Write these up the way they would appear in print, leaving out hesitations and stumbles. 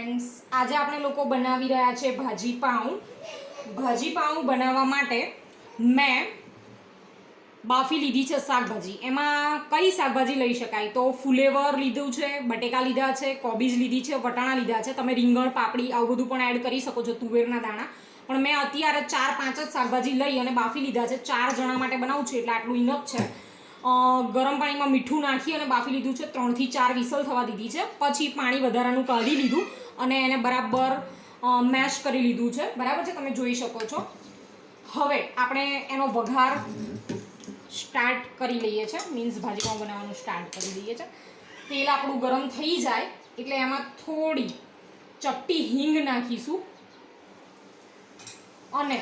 Friends, આજે આપણે લોકો બનાવી રહ્યા છે ભાજી પાઉં. ભાજી પાઉં બનાવવા માટે મેં બાફી લીધી છે શાકભાજી. એમાં કઈ શાકભાજી લઈ શકાય? તો ફુલેવર લીધું છે, બટેકા લીધા છે, કોબીજ લીધી છે, વટાણા લીધા છે. તમે રીંગણ, પાપડી આવું બધું પણ એડ કરી શકો છો, તુવેરના દાણા. પણ મેં અત્યારે 4-5 જ શાકભાજી લઈ અને બાફી લીધા છે. 4 જણા માટે બનાવું છું એટલે આટલું ઇનફ છે. ગરમ પાણીમાં મીઠું નાખી અને બાફી લીધું છે. 3 થી 4 વિસલ થવા દીધી છે. પછી પાણી વધારાનું કાઢી લીધું અને એને બરાબર મેશ કરી લીધું છે. બરાબર છે, તમે જોઈ શકો છો. હવે આપણે એનો વઘાર સ્ટાર્ટ કરી લઈએ છીએ, મીન્સ ભાજી પાઉં બનાવવાનું સ્ટાર્ટ કરી દઈએ છીએ. તેલ આપણું ગરમ થઈ જાય એટલે એમાં થોડી ચપટી હિંગ નાખીશું અને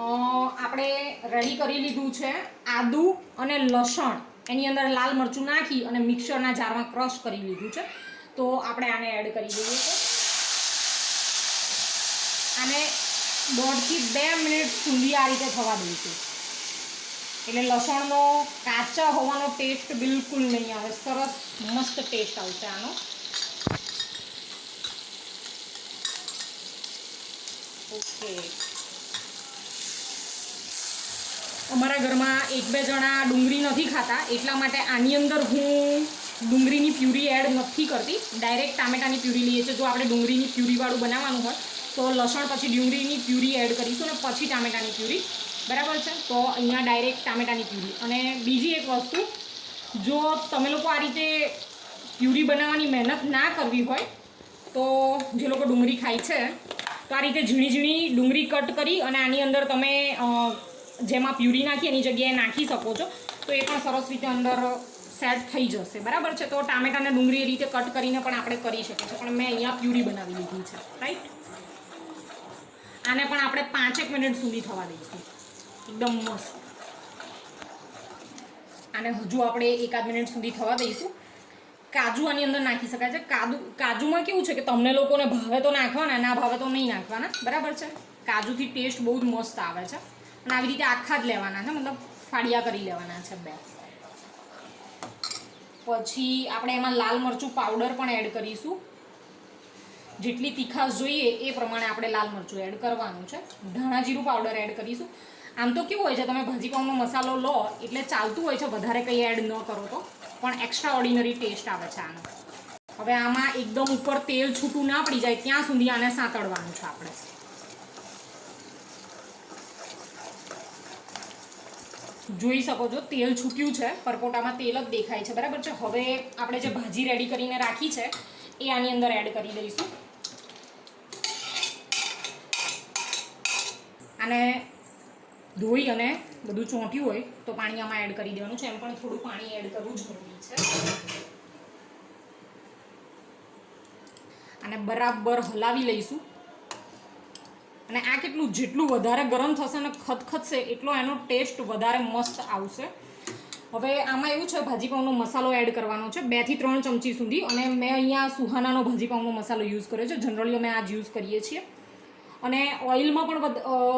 આપણે રેડી કરી લીધું છે આદુ અને લસણ. એની અંદર લાલ મરચું નાખી અને મિક્સરના જારમાં ક્રશ કરી લીધું છે. તો આપણે આને એડ કરી દઈએ છીએ. આને 1.5 થી 2 મિનિટ સુધી આ રીતે થવા દઈશું. એટલે લસણનો કાચા હોવાનો ટેસ્ટ બિલકુલ નહીં આવે, સરસ મસ્ત ટેસ્ટ આવશે આનો. ઓકે, અમારા ઘરમાં 1-2 જણા ડુંગળી નથી ખાતા, એટલા માટે આની અંદર હું ડુંગળીની પ્યુરી એડ નથી કરતી. ડાયરેક્ટ ટામેટાની પ્યુરી લઈએ છીએ. જો આપણે ડુંગળીની પ્યુરીવાળું બનાવવાનું હોય તો લસણ પછી ડુંગળીની પ્યુરી એડ કરીશું અને પછી ટામેટાની પ્યુરી. બરાબર છે, તો અહીંયા ડાયરેક્ટ ટામેટાની પ્યુરી. અને બીજી એક વસ્તુ, જો તમે લોકો આ રીતે પ્યુરી બનાવવાની મહેનત ના કરવી હોય તો જે લોકો ડુંગળી ખાય છે તો આ રીતે ઝીણી ઝીણી ડુંગળી કટ કરી અને આની અંદર તમે જેમાં પ્યુરી નાખી એની જગ્યાએ નાખી શકો છો, તો એ પણ સરસ રીતે અંદર સેટ થઈ જશે. બરાબર છે, તો ટામેટા અને ડુંગળી એ રીતે કટ કરીને પણ આપણે કરી શકીએ છીએ, પણ મેં અહીંયા પ્યુરી બનાવી લીધી છે. રાઈટ, આને પણ આપણે 5 મિનિટ સુધી થવા દઈશું. એકદમ મસ્ત. આને હજુ આપણે 1-8 મિનિટ સુધી થવા દઈશું. કાજુ આની અંદર નાખી શકાય છે. કાજુમાં કેવું છે કે તમને લોકોને ભાવે તો નાખવાના, ના ભાવે તો નહીં નાખવાના. બરાબર છે, કાજુથી ટેસ્ટ બહુ જ મસ્ત આવે છે. અને આવી રીતે આખા જ લેવાના છે, મતલબ ફાડિયા કરી લેવાના છે 2. પછી આપણે એમાં લાલ મરચું પાવડર પણ એડ કરીશું. જેટલી તીખાશ જોઈએ એ પ્રમાણે આપણે લાલ મરચું એડ કરવાનું છે. ધાણા જીરું પાવડર એડ કરીશું. આમ તો કેવું હોય છે, તમે ભાજી પાઉંનો મસાલો લો એટલે ચાલતું હોય છે વધારે કંઈ એડ ન કરો તો, પણ એક્સ્ટ્રા ઓર્ડિનરી ટેસ્ટ આવે છે આનો. હવે આમાં એકદમ ઉપર તેલ છૂટું ના પડી જાય ત્યાં સુધી આને સાંતળવાનું છે આપણે. જોઈ શકો છો તેલ છૂટ્યું છે, પરપોટામાં તેલ જ દેખાય છે. બરાબર છે, હવે આપણે જે ભાજી રેડી કરીને રાખી છે એ આની અંદર એડ કરી દઈશું. આને ધોઈ અને બધું ચોંટ્યું હોય તો પાણી આમાં એડ કરી દેવાનું છે. એમ પણ થોડું પાણી એડ કરવું જરૂરી છે. આને બરાબર હલાવી લઈશું. અને આ જેટલું વધારે ગરમ થશે અને ખદખદશે એટલો એનો ટેસ્ટ વધારે મસ્ત આવશે. હવે આમાં એવું છે, ભાજી પાઉંનો મસાલો એડ કરવાનો છે 2 થી 3 ચમચી સુધી. અને મેં અહીંયા સુહાનાનો ભાજી પાઉંનો મસાલો યુઝ કર્યો છે. જનરલી અમે આ જ યુઝ કરીએ છીએ. અને ઓઇલમાં પણ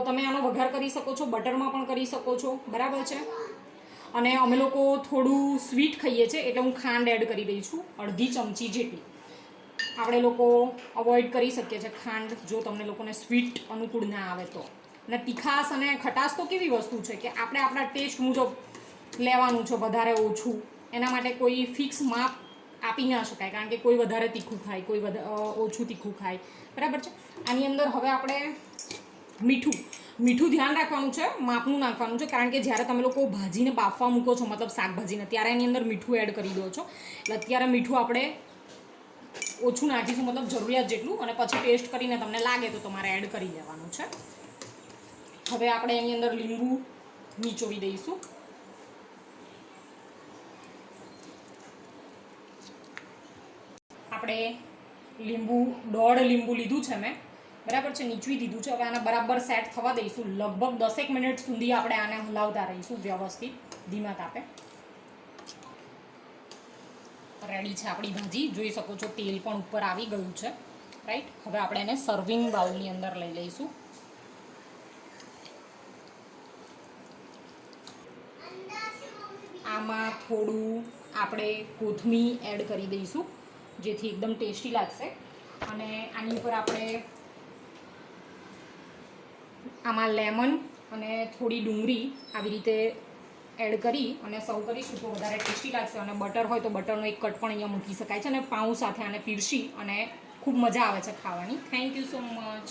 તમે આનો વઘાર કરી શકો છો, બટરમાં પણ કરી શકો છો. બરાબર છે, અને અમે લોકો થોડું સ્વીટ ખાઈએ છીએ એટલે હું ખાંડ એડ કરી દઈ છું, 1/2 ચમચી જેટલી. આપણે લોકો અવોઇડ કરી શકીએ છીએ ખાંડ, જો તમને લોકોને સ્વીટ અનુકૂળ ના આવે તો. અને તીખાશ અને ખટાશ તો કેવી વસ્તુ છે કે આપણે આપણા ટેસ્ટ મુજબ લેવાનું છે, વધારે ઓછું. એના માટે કોઈ ફિક્સ માપ આપી ના શકાય, કારણ કે કોઈ વધારે તીખું ખાય, કોઈ ઓછું તીખું ખાય. બરાબર છે, આની અંદર હવે આપણે મીઠું ધ્યાન રાખવાનું છે, માપનું નાખવાનું છે. કારણ કે જ્યારે તમે લોકો ભાજીને બાફવા મૂકો છો, મતલબ શાકભાજીને, ત્યારે એની અંદર મીઠું એડ કરી દો છો. એટલે અત્યારે મીઠું આપણે ઓછું નાખીશું, મતલબ જરૂરિયાત જેટલું. અને પછી ટેસ્ટ કરીને તમને લાગે તો તમારે એડ કરી દેવાનું છે. હવે આપણે એની અંદર લીંબુ નીચોવી દઈશું. આપણે 1.5 લીંબુ લીધું છે મેં. બરાબર છે, નીચવી દીધું છે. હવે આને બરાબર સેટ થવા દઈશું. લગભગ 10 મિનિટ સુધી આપણે આને હલાવતા રહીશું વ્યવસ્થિત ધીમા તાપે. રેડી છે આપણી ભાજી. જોઈ શકો છો તેલ પણ ઉપર આવી ગયું છે. રાઈટ, હવે આપણે એને સર્વિંગ બાઉલની અંદર લઈ લઈશું. આમાં થોડું આપણે કોથમીર એડ કરી દઈશું, જેથી એકદમ ટેસ્ટી લાગશે. અને આની ઉપર આપણે આમાં લેમન અને થોડી ડુંગળી આવી રીતે એડ કરી અને સર્વ કરીશું તો વધારે ટેસ્ટી લાગશે. અને બટર હોય તો બટરનો એક કટ પણ અહીંયા મૂકી શકાય છે અને પાઉં સાથે આને પીરસી અને ખૂબ મજા આવે છે ખાવાની. Thank you so much.